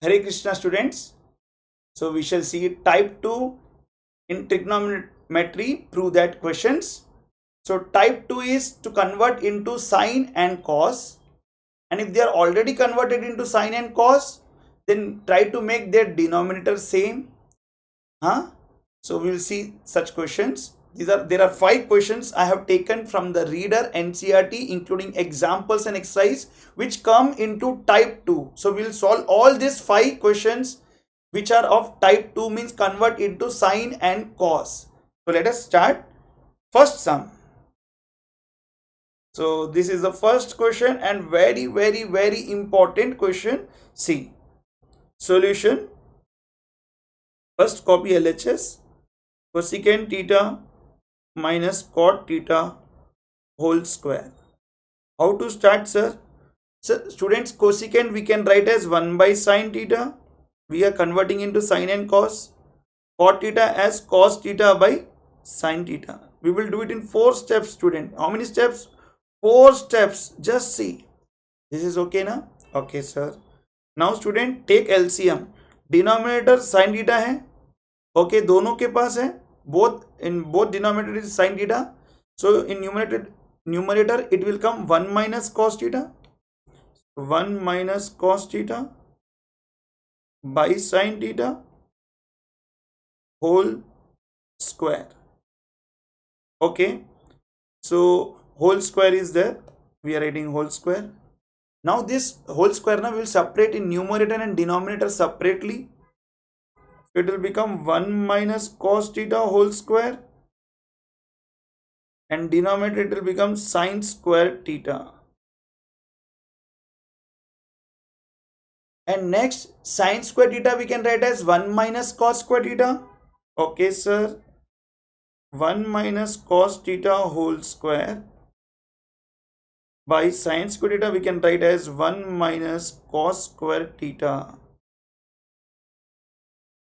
Hare Krishna students. So we shall see type 2 in trigonometry. Prove that questions. So type 2 is to convert into sine and cos. And if they are already converted into sine and cos, then try to make their denominator same. So we will see such questions. There are 5 questions I have taken from the reader Ncert, including examples and exercise, which come into type 2. So we will solve all these 5 questions which are of type 2, means convert into sine and cos. So let us start. First sum. So this is the first question and very important question. See, solution. First copy LHS. Cosecant theta minus cot theta whole square. How to start, sir? So students, cosecant we can write as 1 by sine theta. We are converting into sine and cos. Cot theta as cos theta by sine theta. We will do it in 4 steps, student. How many steps? 4 steps. Just see. This is okay na? Okay, sir. Now student, take LCM. Denominator sine theta है. Okay, दोनों के पास है. Both denominator is sine theta. So in numerator it will come 1 minus cos theta. 1 minus cos theta by sine theta whole square. Okay, so whole square is there. We are writing whole square. Now this whole square now will separate in numerator and denominator separately. It will become 1 minus cos theta whole square, and denominator it will become sine square theta. And next, sine square theta we can write as 1 minus cos square theta. Okay, sir. 1 minus cos theta whole square by sine square theta we can write as 1 minus cos square theta.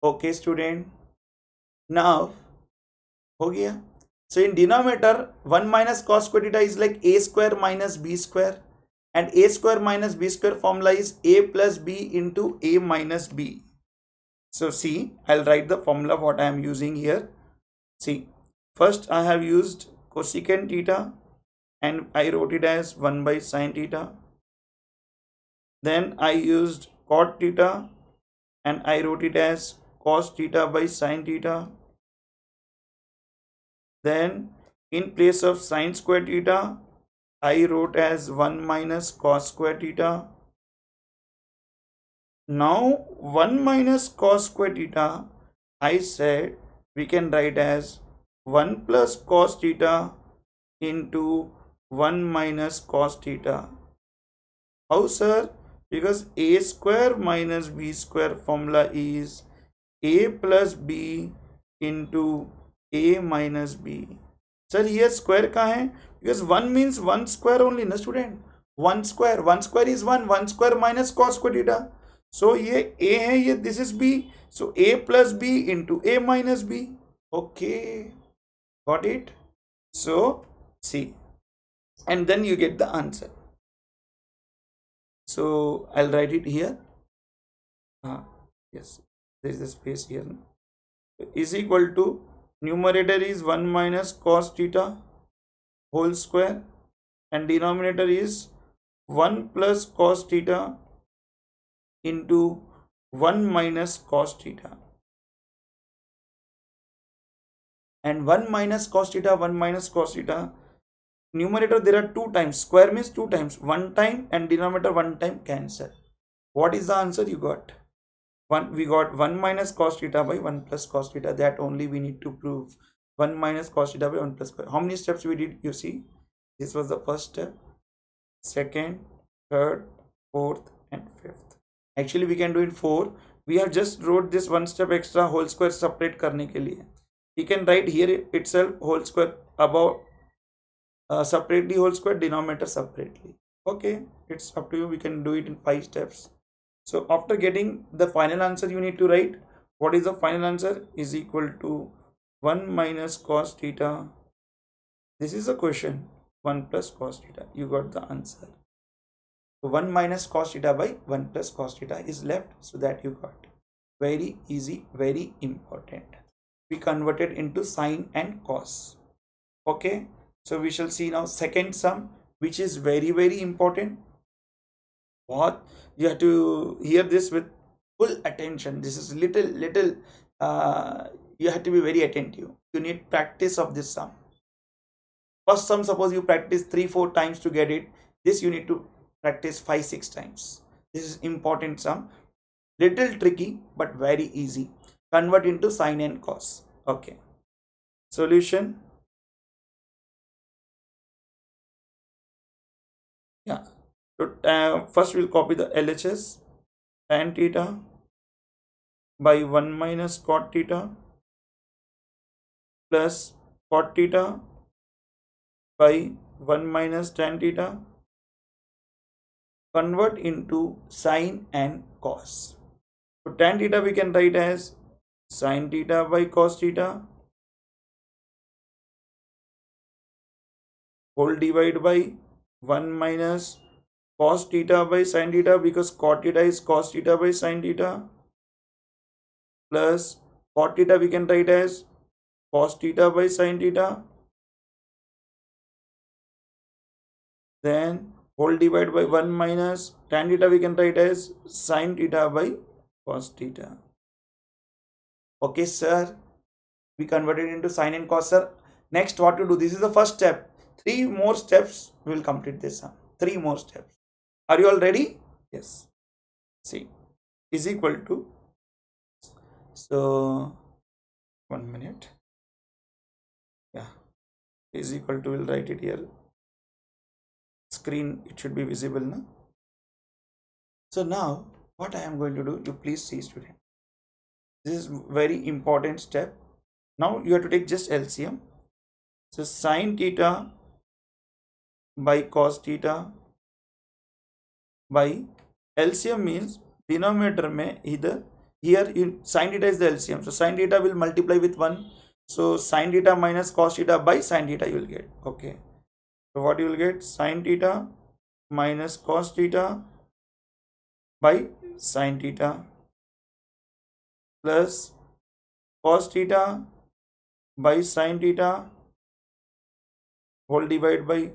Okay, student. Now, हो गया. So in denominator, 1 minus cos square theta is like a square minus b square. And a square minus b square formula is a plus b into a minus b. So see, I'll write the formula what I am using here. See, first I have used cosecant theta and I wrote it as 1 by sine theta. Then I used cot theta and I wrote it as cos theta by sine theta. Then in place of sine square theta, I wrote as 1 minus cos square theta. Now 1 minus cos square theta, I said we can write as 1 plus cos theta into 1 minus cos theta. How, sir? Because a square minus b square formula is a plus b into a minus b. Sir, here square कहाँ है? Because 1 means 1 square only, na student? 1 square is 1 square minus cos square theta. So ये a है, ये this is b. So a plus b into a minus b. Okay, got it? So see, and then you get the answer. So I'll write it here. Yes, there is a space here. Is equal to, numerator is 1 minus cos theta whole square and denominator is 1 plus cos theta into 1 minus cos theta. And 1 minus cos theta, 1 minus cos theta. Numerator there are 2 times. Square means 2 times. 1 time and denominator 1 time cancel. What is the answer you got? We got 1 minus cos theta by 1 plus cos theta. That only we need to prove. 1 minus cos theta by 1 plus cos. How many steps we did? You see, this was the first step, second, third, fourth and fifth. Actually we can do it 4. We have just wrote this 1 step extra, whole square separate करने के लिए. We can write here itself whole square above separately, whole square, denominator separately. Okay, it's up to you. We can do it in 5 steps. So after getting the final answer, you need to write what is the final answer is equal to 1 minus cos theta. This is the question, 1 plus cos theta. You got the answer. So 1 minus cos theta by 1 plus cos theta is left. So that you got. Very easy, very important. We converted into sine and cos. Okay. So we shall see now second sum, which is very, very important. What you have to hear this with full attention. This is little you have to be very attentive. You need practice of this sum. First sum, suppose you practice 3-4 times to get it. This you need to practice 5-6 times. This is important sum. Little tricky but very easy. Convert into sine and cos. Okay. Solution. Yeah. So first we'll copy the LHS. Tan theta by 1 minus cot theta plus cot theta by 1 minus tan theta. Convert into sine and cos. So tan theta we can write as sine theta by cos theta whole divided by 1 minus cos theta by sin theta, because cot theta is cos theta by sin theta, plus cot theta we can write as cos theta by sin theta, then whole divided by 1 minus tan theta we can write as sin theta by cos theta. Okay sir, we converted into sine and cos sir. Next what to do? This is the first step. 3 more steps we will complete this sum. 3 more steps. Are you all ready? Yes. See, is equal to, so 1 minute. Yeah, is equal to, we'll write it here. Screen, it should be visible now. So now what I am going to do, you please see student. This is very important step. Now you have to take just LCM. So sin theta by cos theta by LCM means denominator mein either, here in sin theta is the LCM, so sin theta will multiply with 1, so sin theta minus cos theta by sin theta you will get. Okay, so what you will get? Sin theta minus cos theta by sin theta plus cos theta by sin theta whole divided by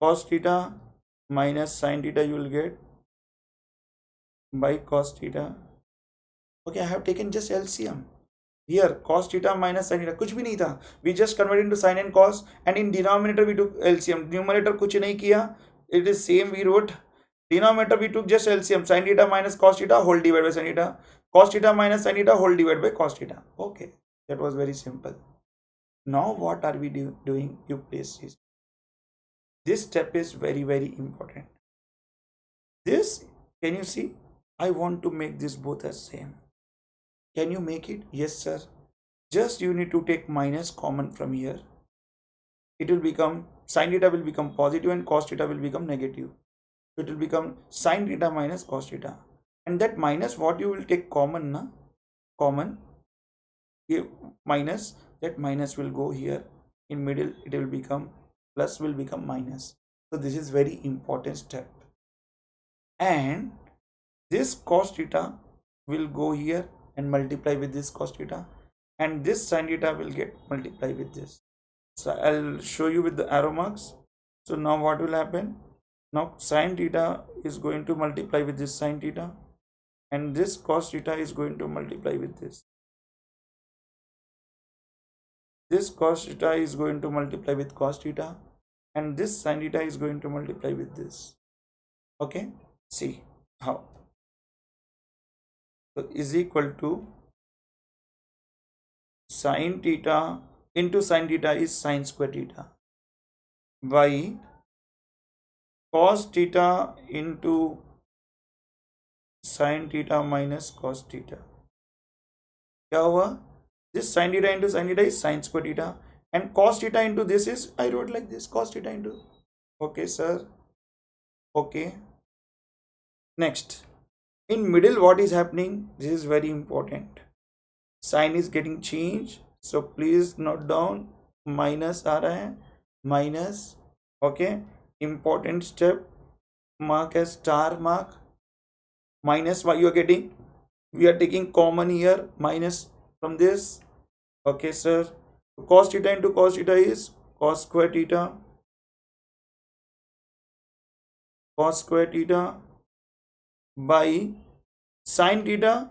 cos theta minus sin theta you will get by cos theta. Okay, I have taken just LCM. Here cos theta minus sin theta कुछ भी नहीं था. We just converted into sin and cos, and in denominator we took LCM. Numerator कुछ नहीं किया. It is same we wrote. Denominator we took just LCM. Sin theta minus cos theta whole divided by sin theta. Cos theta minus sin theta whole divided by cos theta. Okay, that was very simple. Now what are we doing? You please see. This step is very, very important. This, can you see? I want to make this both as same. Can you make it? Yes sir. Just you need to take minus common from here. It will become, sin theta will become positive and cos theta will become negative. So it will become sin theta minus cos theta. And that minus, what you will take common, na? Common. Here, minus, that minus will go here. In middle, it will become plus, will become minus. So this is very important step. And this cos theta will go here and multiply with this cos theta, and this sin theta will get multiplied with this. So I'll show you with the arrow marks. So now what will happen? Now sin theta is going to multiply with this sin theta, and this cos theta is going to multiply with this. This cos theta is going to multiply with cos theta, and this sin theta is going to multiply with this. Okay, see how. So is equal to sin theta into sin theta is sin square theta by cos theta into sin theta minus cos theta. क्या हुआ? This sin theta into sin theta is sin square theta, and cos theta into this is, I wrote like this, cos theta into. Okay sir. Okay. Next, in middle what is happening? This is very important. Sign is getting changed, so please note down. Minus आ रहा है, minus. Okay, important step. mark as star mark, minus y you are getting, we are taking common here, minus from this. Okay sir, cos theta into cos theta is cos square theta, cos square theta by sin theta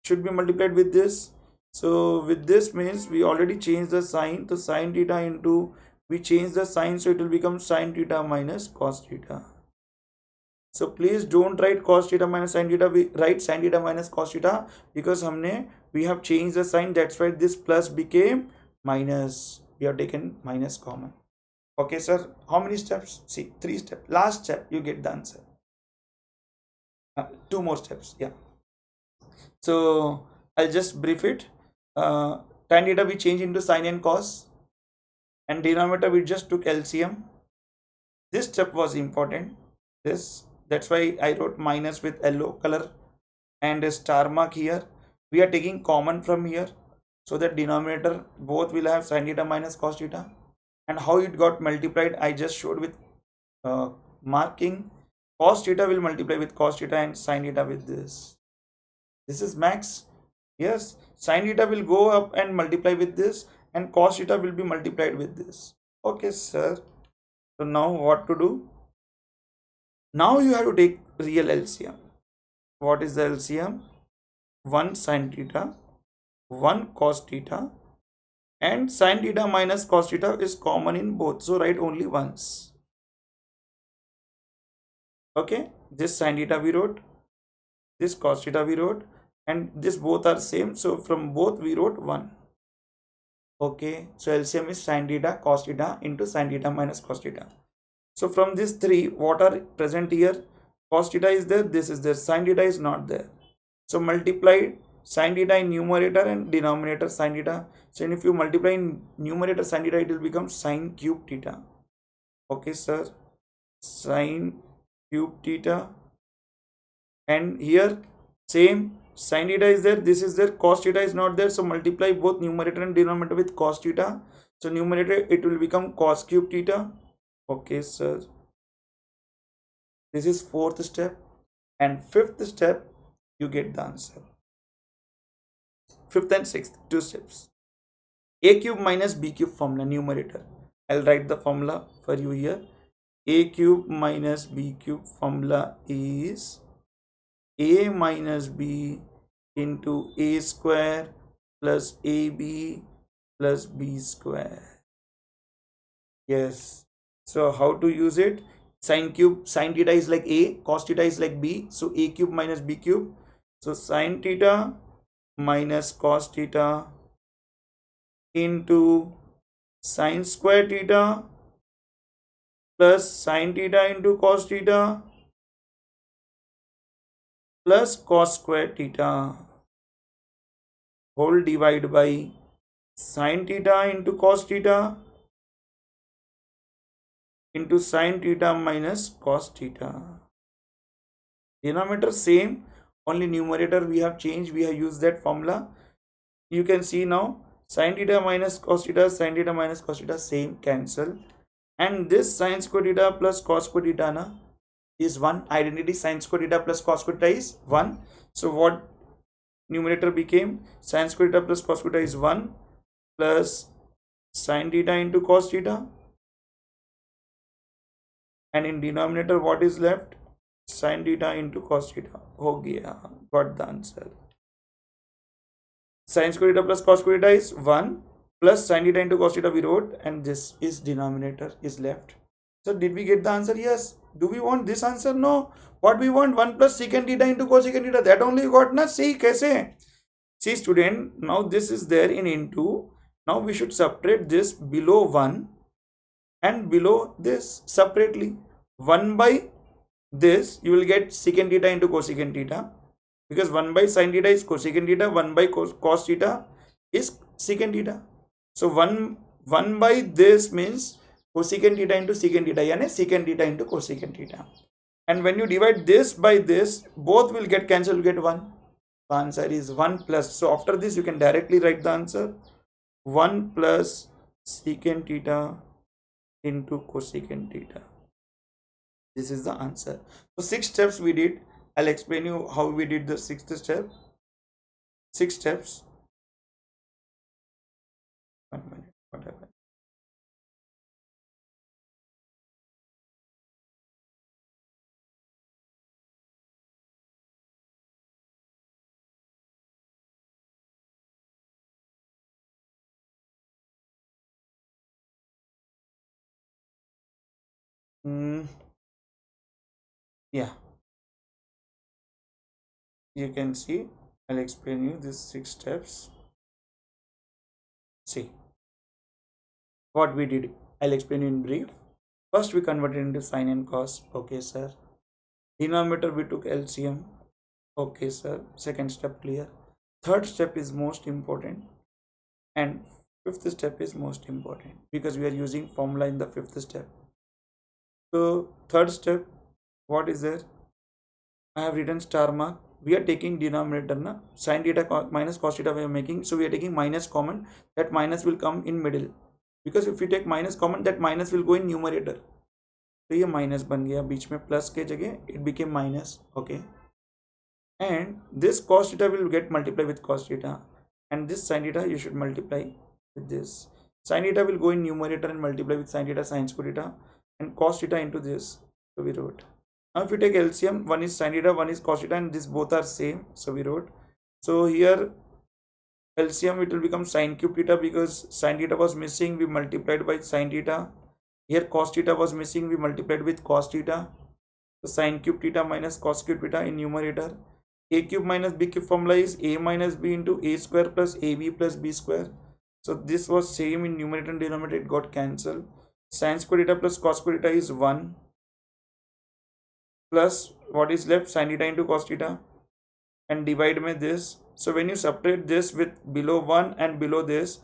should be multiplied with this. So with this means we already changed the sign, so sin theta into, we change the sign, so it will become sin theta minus cos theta. So please don't write cos theta minus sin theta, we write sin theta minus cos theta, because we have changed the sign, that's why this plus became minus, we have taken minus common. Okay sir, how many steps? See, 3 steps. Last step you get the answer. 2 more steps, yeah. So I'll just brief it. Tan theta we change into sin and cos, and denominator we just took LCM. This step was important, that's why I wrote minus with yellow color and a star mark here. We are taking common from here, so that denominator both will have sin theta minus cos theta. And how it got multiplied I just showed with marking. Cos theta will multiply with cos theta and sin theta with this. This is max. Yes, sin theta will go up and multiply with this, and cos theta will be multiplied with this. Okay sir, so now what to do? Now you have to take real LCM. What is the LCM? 1 sin theta, 1 cos theta, and sin theta minus cos theta is common in both, so write only once. Okay, this sin theta we wrote, this cos theta we wrote, and this both are same, so from both we wrote 1. Okay, so LCM is sin theta cos theta into sin theta minus cos theta. So from these 3, what are present here? Cos theta is there, this is there, sin theta is not there. So multiply sin theta in numerator and denominator sin theta. So if you multiply in numerator sin theta, it will become sin cube theta. Okay sir, sin cube theta. And here same, sin theta is there, this is there, cos theta is not there, so multiply both numerator and denominator with cos theta. So numerator it will become cos cube theta. Okay sir, this is 4th step, and 5th step you get the answer. 5th and 6th, 2 steps. A cube minus B cube formula, numerator. I'll write the formula for you here. A cube minus B cube formula is A minus B into A square plus AB plus B square. Yes. So how to use it? Sin theta is like A, cos theta is like B, so A cube minus B cube. So sin theta minus cos theta into sin square theta plus sin theta into cos theta plus cos square theta whole divided by sin theta into cos theta into sin theta minus cos theta. Denominator same, only numerator we have changed, we have used that formula. You can see now sin theta minus cos theta, sin theta minus cos theta same, cancel. And this sin square theta plus cos square theta is 1. Identity sin square theta plus cos square theta is 1. So what numerator became? Sin square theta plus cos square theta is 1 plus sin theta into cos theta. And in denominator what is left? Sin theta into cos theta. Ho gaya, got the answer. Sin square theta plus cos square theta is 1 plus sin theta into cos theta we wrote, and this is denominator is left. So did we get the answer? Yes. Do we want this answer? No. What we want? 1 plus secant theta into cosecant theta. That only you got na. See kaise? See student, now this is there in into. Now we should separate this below 1 and below this separately. 1 by this you will get secant theta into cosecant theta, because 1 by sin theta is cosecant theta, 1 by cos theta is secant theta. So 1 by this means cosecant theta into secant theta, yani secant theta into cosecant theta. And when you divide this by this, both will get cancelled, you get 1. The answer is 1 plus. So after this you can directly write the answer. 1 plus secant theta into cosecant theta. This is the answer. So 6 steps we did. I'll explain you how we did the 6th step. 6 steps. 1 minute. What happened? Yeah, you can see. I'll explain you these 6 steps. See what we did. I'll explain you in brief. First, we converted into sine and cos. Okay, sir. Denominator we took LCM. Okay, sir. Second step clear. Third step is most important, and fifth step is most important because we are using formula in the fifth step. So third step, what is there? I have written star mark. We are taking denominator na sin theta minus cos theta we are making. So we are taking minus common. That minus will come in middle because if we take minus common, that minus will go in numerator. तो ये minus बन गया बीच में plus के जगह it became minus. Okay, and this cos theta will get multiplied with cos theta, and this sin theta you should multiply with this. Sin theta will go in numerator and multiply with sin theta sin square theta, and cos theta into this. So we wrote. Now if you take LCM, one is sin theta, one is cos theta, and these both are same. So we wrote. So here LCM it will become sin cube theta because sin theta was missing. We multiplied by sin theta. Here cos theta was missing. We multiplied with cos theta. So sin cube theta minus cos cube theta in numerator. A cube minus B cube formula is A minus B into A square plus AB plus B square. So this was same in numerator and denominator. It got cancelled. Sin square theta plus cos square theta is 1. Plus what is left, sin theta into cos theta, and divide by this. So when you separate this with below 1 and below this,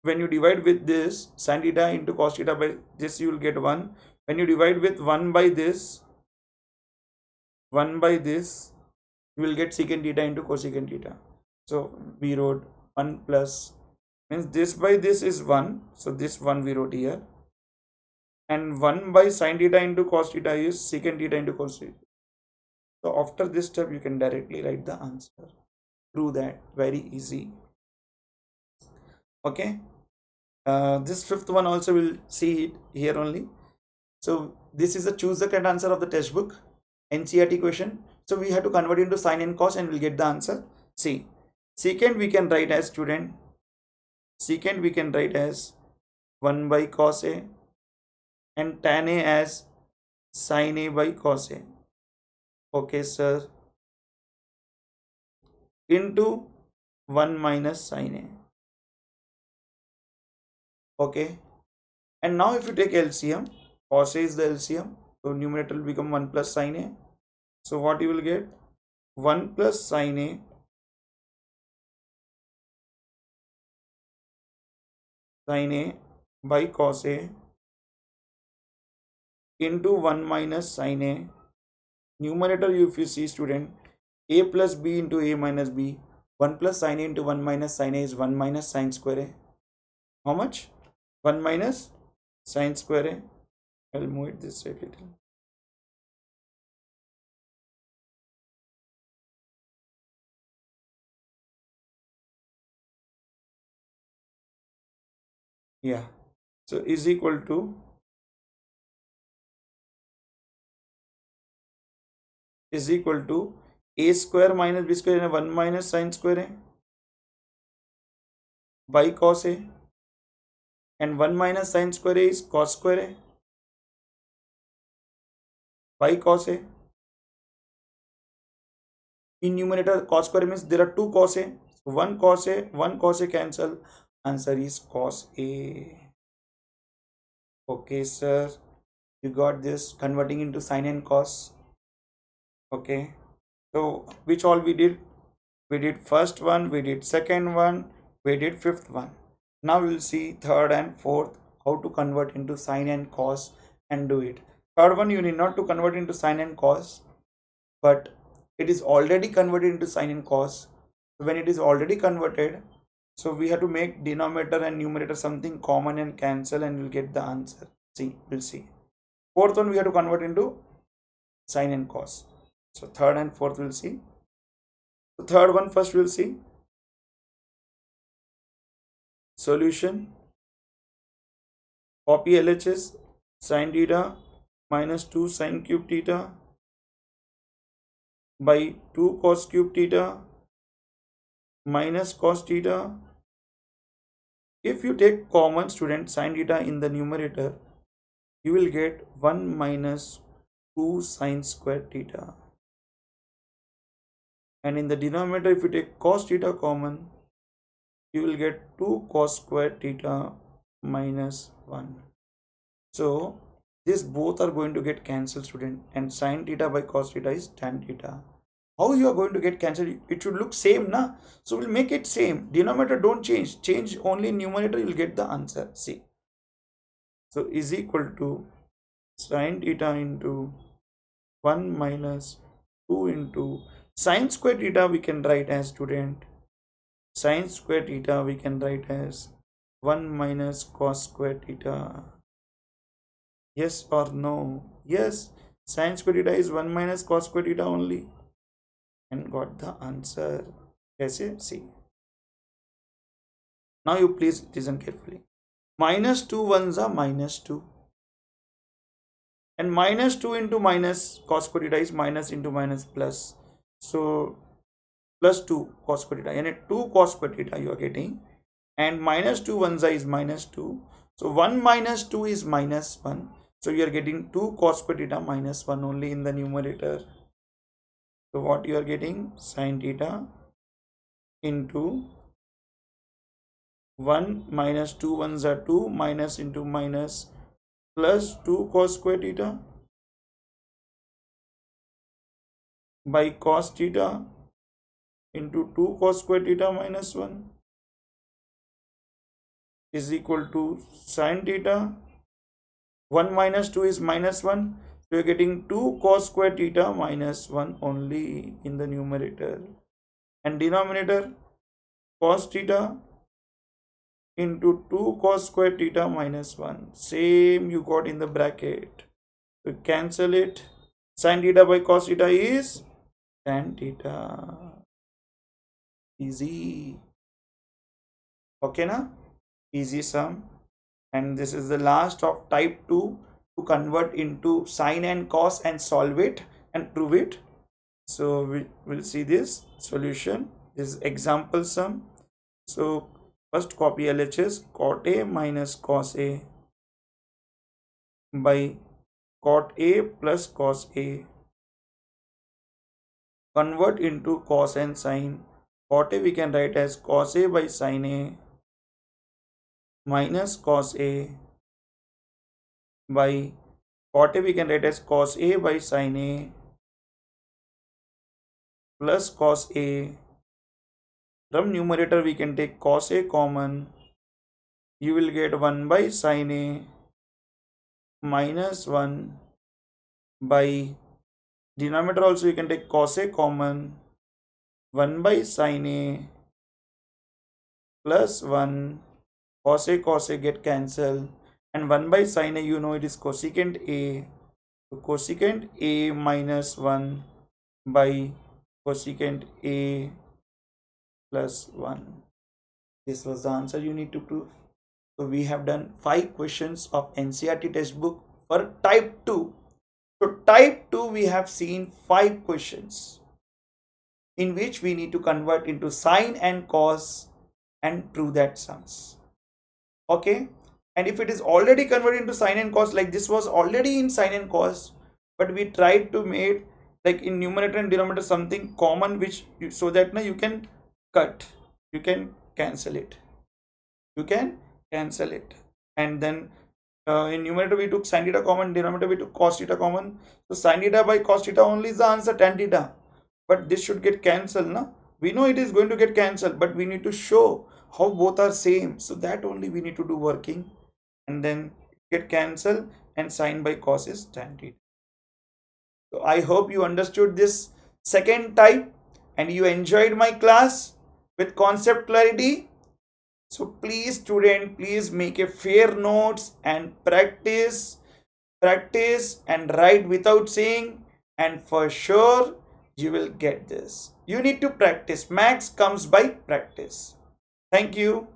when you divide with this sin theta into cos theta by this, you will get 1. When you divide with 1 by this, you will get secant theta into cosecant theta. So we wrote 1 plus, means this by this is 1. So this 1 we wrote here. And 1 by sin theta into cos theta is secant theta into cos theta. So after this step, you can directly write the answer. Prove that. Very easy. Okay. This fifth one also will see it here only. So this is a choose the correct answer of the textbook NCERT question. So we have to convert into sin and cos and we'll get the answer. See, secant we can write as student. Secant we can write as 1 by cos A, and tan A as sin A by cos A. Okay, sir. Into 1 minus sin A. Okay. And now if you take LCM, cos A is the LCM. So numerator will become 1 plus sin A. So what you will get? 1 plus sin A by cos A into 1 minus sin A. Numerator, if you see student, A plus B into A minus B. 1 plus sin A into 1 minus sin A is 1 minus sin square A. How much? 1 minus sin square A. I'll move it this side little. Yeah. So is equal to A square minus B square and 1 minus sin square A by cos A, and 1 minus sin square A is cos square A by cos A. In numerator, cos square means there are 2 cos A. So 1 cos A cancel. Answer is cos A. Okay, sir. You got this. Converting into sin and cos. Okay. So which all we did? We did first one, we did second one, we did fifth one. Now we'll see third and fourth, how to convert into sin and cos and do it. Third one, you need not to convert into sin and cos, but it is already converted into sin and cos. When it is already converted, so we have to make denominator and numerator something common and cancel, and we'll get the answer. See, we'll see. Fourth one, we have to convert into sine and cos. So third and fourth we'll see. The third one first we'll see. Solution. Copy LHS. Sine theta minus 2 sine cube theta by 2 cos cube theta minus cos theta. If you take common, student, sine theta in the numerator, you will get 1 minus 2 sine square theta. And in the denominator, if you take cos theta common, you will get 2 cos square theta minus 1. So these both are going to get cancelled, student, and sine theta by cos theta is tan theta. How you are going to get cancelled? It should look same, na? So we'll make it same. Denominator don't change. Change only numerator, you'll get the answer. See. So is equal to sine theta into 1 minus 2 into sine square theta we can write as, student, sine square theta we can write as 1 minus cos square theta. Yes or no? Yes. Sine square theta is 1 minus cos square theta only. And got the answer. Yes, see. Now you please listen carefully. Minus 2 ones are minus 2. And minus 2 into minus cos square theta is minus into minus plus. So plus 2 cos square theta. And 2 cos square theta you are getting. And minus 2 ones is minus 2. So 1 minus 2 is minus 1. So you are getting 2 cos square theta minus 1 only in the numerator. So what you are getting? Sine theta into 1 minus 2 ones are 2 minus into minus plus 2 cos square theta by cos theta into 2 cos square theta minus 1 is equal to sine theta. 1 minus 2 is minus 1. So you are getting 2 cos square theta minus 1 only in the numerator. And denominator, cos theta into 2 cos square theta minus 1. Same you got in the bracket. So cancel it. Sin theta by cos theta is tan theta. Easy. Okay, na? Easy sum. And this is the last of type 2 to convert into sine and cos and solve it and prove it. So we will see this solution. This is example sum. So first copy LHS, cot A minus cos A by cot A plus cos A. Convert into cos and sine. Cot A we can write as cos A by sine A minus cos A by cot A we can write as cos A by sine A plus cos A. From numerator we can take cos A common. You will get 1 by sine A minus 1 by denominator also you can take cos A common. 1 by sine A plus 1 cos A get cancelled, and 1 by sine A you know it is cosecant A. So cosecant A minus 1 by cosecant A plus 1. This was the answer you need to prove. So we have done 5 questions of NCERT textbook for type 2. So type 2 we have seen 5 questions in which we need to convert into sine and cos and prove that sums. Okay, and if it is already converted into sine and cos, like this was already in sine and cos, but we tried to make like in numerator and denominator something common, which so that now you can cut, you can cancel it, and then in numerator we took sin theta common, denominator we took cos theta common. So sin theta by cos theta only is the answer, tan theta, but this should get cancelled, na? We know it is going to get cancelled, but we need to show how both are same. So that only we need to do working, and then get cancelled, and sin by cos is tan theta. So I hope you understood this second type and you enjoyed my class with concept clarity. So please student, please make a fair notes and practice and write without saying, and for sure you will get this. You need to practice. Maths comes by practice. Thank you.